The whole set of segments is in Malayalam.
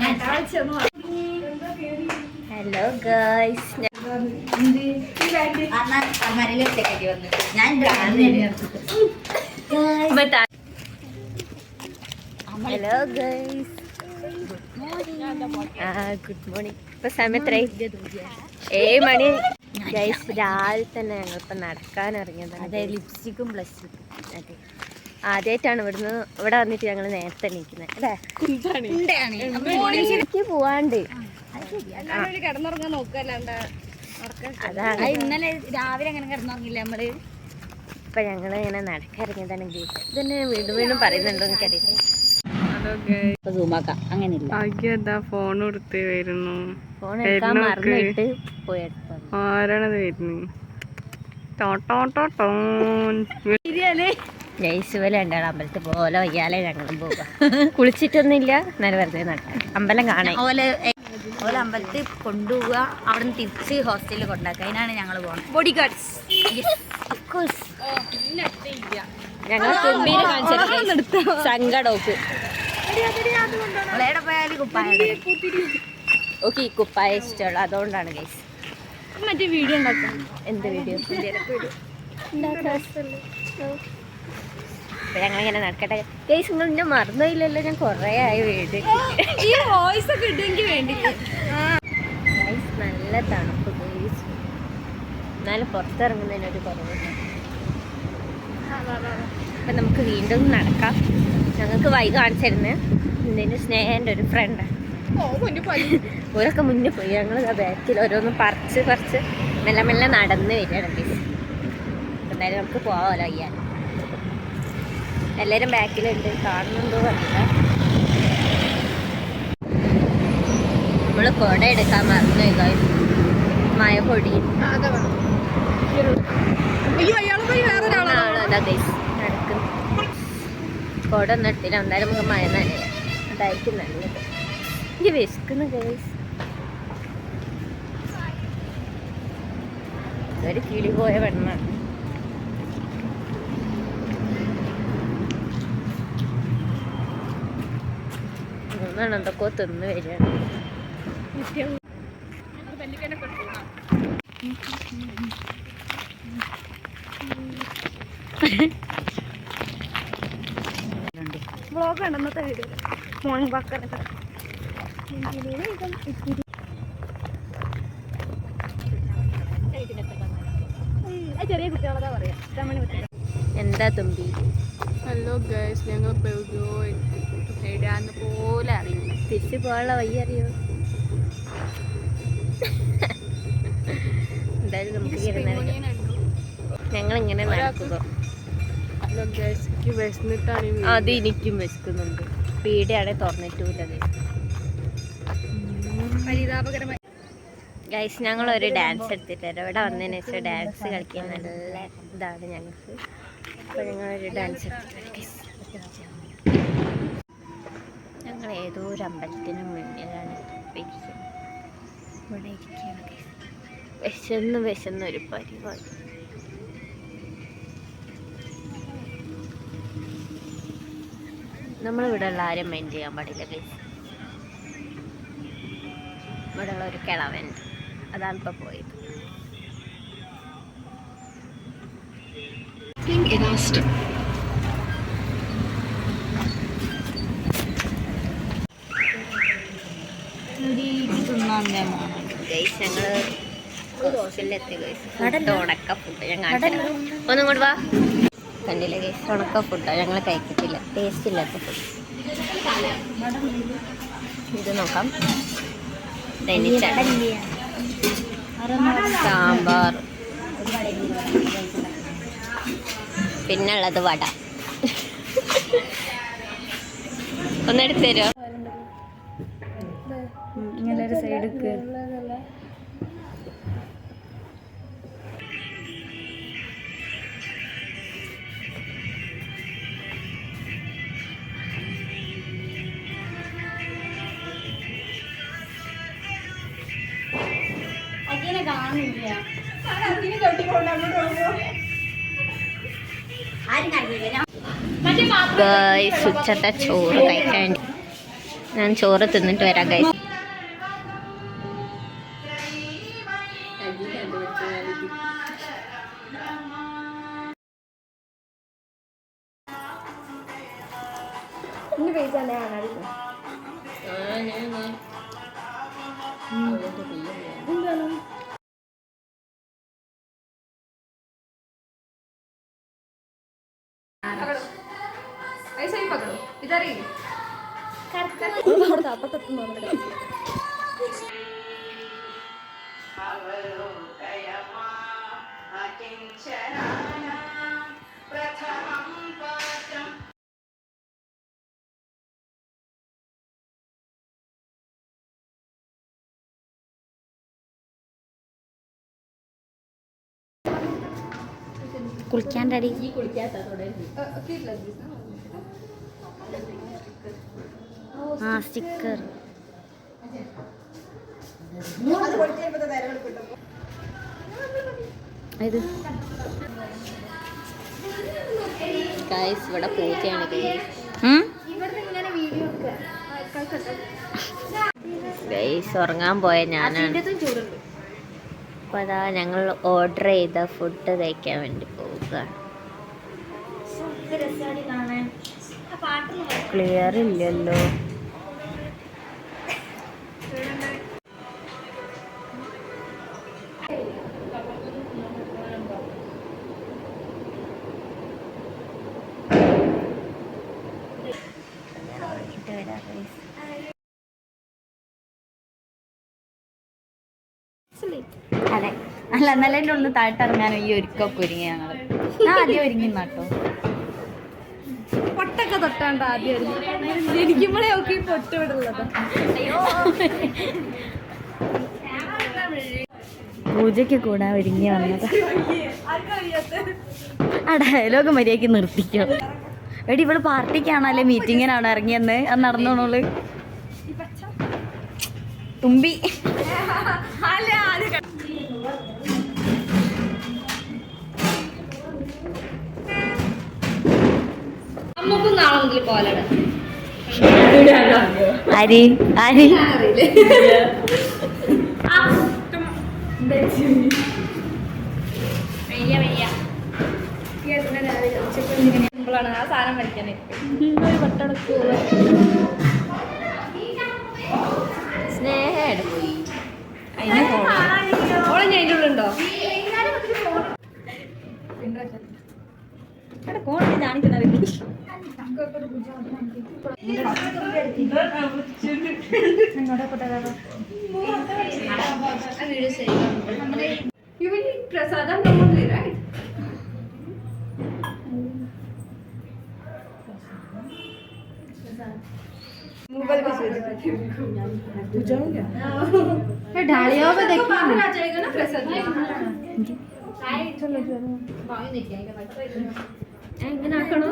Hello guys, hello guys, good morning. ഇപ്പൊ സമയം എത്രയായി? 7 മണി. ഗൈസ്, രാവിലെ തന്നെ ഞങ്ങളിപ്പോൾ നടക്കാൻ ഇറങ്ങിയതാണ്. അതെ, ലിപ്സ്റ്റിക്കും ബ്ലഷിക്കും. അതെ, ആദ്യമായിട്ടാണ് ഇവിടെ വന്നിട്ട് ഞങ്ങൾ നേരത്തെ എണീക്കുന്നത് അല്ലേ? എനിക്ക് പോവാണ്ട് കിടന്നുറങ്ങാൻ നോക്കല്ലാണ്ട് അതാണ്. ഇന്നലെ രാവിലെ അങ്ങനെ കിടന്നുറങ്ങില്ല നമ്മള്. ഇപ്പൊ ഞങ്ങൾ ഇങ്ങനെ നടക്കിറങ്ങിയതാണ്. ഇതന്നെ വീണ്ടും വീണ്ടും പറയുന്നുണ്ടോ എനിക്കറിയില്ല. അങ്ങനെയില്ല, ഫോൺ എടുത്ത് വരുന്നു. ഫോൺ എടുക്കാൻ മറന്നിട്ട് പോയി. ആരാണത് വരുന്നത്? ജയ്സ് പോലെ ഉണ്ടാണ് അമ്പലത്തിൽ പോലെ വയ്യാലെ ഞങ്ങളും പോവുക. കുളിച്ചിട്ടൊന്നുമില്ല, എന്നാലും വെറുതെ നടക്കാം. അമ്പലം കാണാൻ ഓലെ അമ്പലത്തിൽ കൊണ്ടുപോവുക, അവിടെ നിന്ന് തിരിച്ച് ഹോസ്റ്റലിൽ കൊണ്ടാക്കുക. അതിനാണ് ഞങ്ങൾ പോകുന്നത്. ബോഡി ഗാർഡ്സ് ഞങ്ങൾ തുമ്പീര് കാണിച്ചു സങ്കടോക്ക്. ഓക്കെ, കുപ്പായ ഇഷ്ടമുള്ള അതുകൊണ്ടാണ് ഗൈസ്. മറ്റേ വീഡിയോ ഉണ്ടാക്കാം. എന്ത് വീഡിയോ? അപ്പൊ ഞങ്ങളിങ്ങനെ നടക്കട്ടെ ഗൈസ്. നിങ്ങൾ ഇന്നെ മറന്നില്ലല്ലോ, ഞാൻ കുറേ ആയി വീട്. ഈ വോയിസ് ഒക്കെ ഇടുമെങ്കിൽ വേണ്ടി. ഗൈസ്, നല്ല തണുപ്പ് ഗൈസ്, എന്നാലും പുറത്തിറങ്ങുന്നതിനൊരു കുറവില്ല. അപ്പം നമുക്ക് വീണ്ടും നടക്കാം. ഞങ്ങൾക്ക് വൈകി കാണിച്ചിരുന്ന് എന്തിൻ്റെ സ്നേഹൻ്റെ ഒരു ഫ്രണ്ടാണ്. ഓരൊക്കെ മുന്നേ പോയി, ഞങ്ങൾ ബാക്കിൽ ഓരോന്ന് പറിച്ച് മെല്ലെ മെല്ലെ നടന്ന് വരികയാണ് ഗൈസ്. എന്തായാലും നമുക്ക് പോവാമല്ലോ അയ്യാൻ. എല്ലാവരും ബാക്കിലുണ്ട്, കാണുന്നുണ്ടോ അറിയില്ല. നമ്മൾ കുട എടുക്കാൻ മറന്നു ഗൈസ്, മഴ പൊടി. അതാ ഗൈസ് നടക്കുന്നു. കുട ഒന്നും എടുത്തില്ല, എന്തായാലും നമുക്ക് മഴ നനയാം, അതായിരിക്കും നല്ലത്. എനിക്ക് വിശക്കുന്നു ഗൈസ്. ഒരു കിളി പോയ വെണ്ണാണ്. മൂന്നാണ് എന്തൊക്കെയോ തിന്ന് വരികയാണ്. വ്ളോഗ് ഉണ്ട് ഇന്നത്തെ വീഡിയോ. മോർണിംഗ് വാക്ക് ചെറിയ കുട്ടികളതാ പറയാ. എന്താ തുമ്പി? ഹലോ ഗൈസ്, ഞങ്ങൾ എവിടെയാന്ന് പോലെ അറിയില്ല. തിരിച്ചു പോകാനുള്ള വഴി അറിയോ? എന്തായാലും നമുക്ക് ഞങ്ങളിങ്ങനെ നടക്കുക. ഹലോ ഗൈസ്, എനിക്ക് വിശന്നിട്ടാണ്. അത് എനിക്കും വിശക്കുന്നുണ്ട്. പീടിയാണെ തുറന്നിട്ടില്ലത്. പരിതാപകരമായി ഗൈസ്, ഞങ്ങളൊരു ഡാൻസ് എടുത്തിട്ടല്ലോ. ഇവിടെ വന്നതിന് ശേഷം ഡാൻസ് കളിക്കാൻ നല്ല ഇതാണ് ഞങ്ങൾക്ക്. അപ്പോൾ ഞങ്ങളൊരു ഡാൻസ് എടുത്തിട്ടുണ്ട് ഗൈസ്. ഞങ്ങൾ ഏതോ ഒരു അമ്പലത്തിന് മുന്നിലാണ് ഇവിടെ ഇരിക്കുകയാണ് ഗൈസ്. വിശന്നൊരു പരിപാടി. നമ്മളിവിടെ ഉള്ള ആരും മൈൻഡ് ചെയ്യാൻ പാടില്ല ഗൈസ്. ഇവിടെ ഉള്ള ഒരു കിളവൻ, അതാണ് ഇപ്പോൾ പോയത്. ഗൈസ്, ഞങ്ങൾ ഹോസ്റ്റലിലെത്തി ഗൈസ്. ഉണക്ക ഫുഡ് ഞാൻ കാണിച്ചു. ഒന്നും കൂടെ വാ. കണ്ടില്ല ഗൈസ്, ഉണക്ക ഫുഡാണ്. ഞങ്ങൾ കഴിക്കത്തില്ല, ടേസ്റ്റ് ഇല്ലാത്ത ഫുഡ്. ഇത് നോക്കാം. സാമ്പാർ, പിന്നുള്ളത് വട. ഒന്നെടുത്ത് തരുമോ? ഇങ്ങനെ ഒരു സൈഡ് കാണുന്നില്ല. ഉച്ചത്തെ ചോറ് കഴിക്കാൻ ഞാൻ ചോറ് തിന്നിട്ട് വരാം ഗൈസ്. കുളിക്കാൻ റെഡി. ആ സ്റ്റിക്കർ ഇത് ഗൈസ് ഇവിടെ പൂജയാണ് ഗൈസ്. ഉറങ്ങാൻ പോയ ഞാനാണ്. അപ്പോൾ അതാ ഞങ്ങൾ ഓർഡർ ചെയ്ത ഫുഡ് കഴിക്കാൻ വേണ്ടി പോവുക. ക്ലിയർ ഇല്ലല്ലോ. അതെ അല്ല എന്നാലും എൻ്റെ ഉള്ളിൽ താഴ്ത്തിറങ്ങാനോ ഈ ഒരുക്കൊക്കെ ഒരുങ്ങി ഞങ്ങൾ. ഞാൻ ആദ്യം ഒരുങ്ങി നട്ടോ. പൊട്ടൊക്കെ തൊട്ടാണ്ട് ആദ്യം ജനിക്കുമ്പോഴേ ഒക്കെ ഈ പൊട്ട് വിടുള്ളത്. പൂജയ്ക്ക് കൂടാൻ ഒരുങ്ങി വന്നത്. ആ ഡയലോഗ് മര്യാദയ്ക്ക് നിർത്തിക്കോ. എടി ഇവള് പാർട്ടിക്കാണോ അല്ലെ മീറ്റിങ്ങിനാണോ ഇറങ്ങിയെന്ന് അത് നടന്നോളൂ. തുമ്പി നമുക്കും നാളെ പോലെ ആരി ആരി ആ സാധനം പഠിക്കാനേ സ്നേഹം പോയി. ഓളെ ഞാൻ അതിൻ്റെ ഉള്ളുണ്ടോ? പ്രസാദം എങ്ങനെ ആക്കണോ?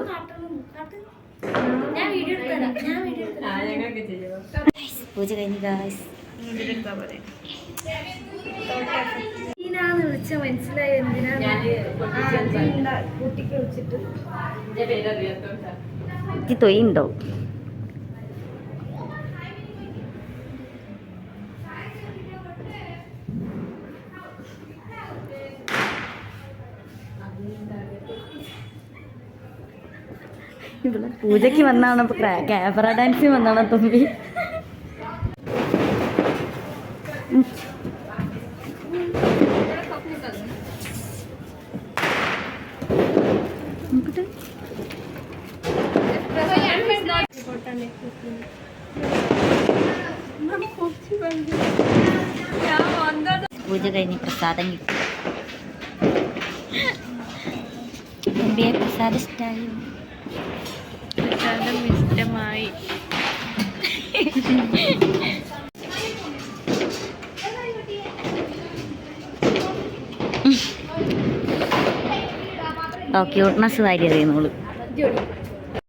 പൂജ കഴിഞ്ഞു ഗായ്സ്. വിളിച്ച മനസ്സിലായി എന്തിനാ കുട്ടിക്ക് വിളിച്ചിട്ട് എനിക്ക് തൊയ്യുണ്ടോ? ഇവിടെ പൂജയ്ക്ക് വന്നാണ് ക്യാമറ ഡാൻസിന് വന്നാണ് തുമ്പി. പൂജ കഴിഞ്ഞ് പ്രസാദം കിട്ടി. തുമ്പിയെ പ്രസാദം ഇഷ്ടമായി. പ്രസാദം ഇഷ്ടമായി. ക്യൂട്ട്നെസ് വാരി അറിയുന്നോളൂ.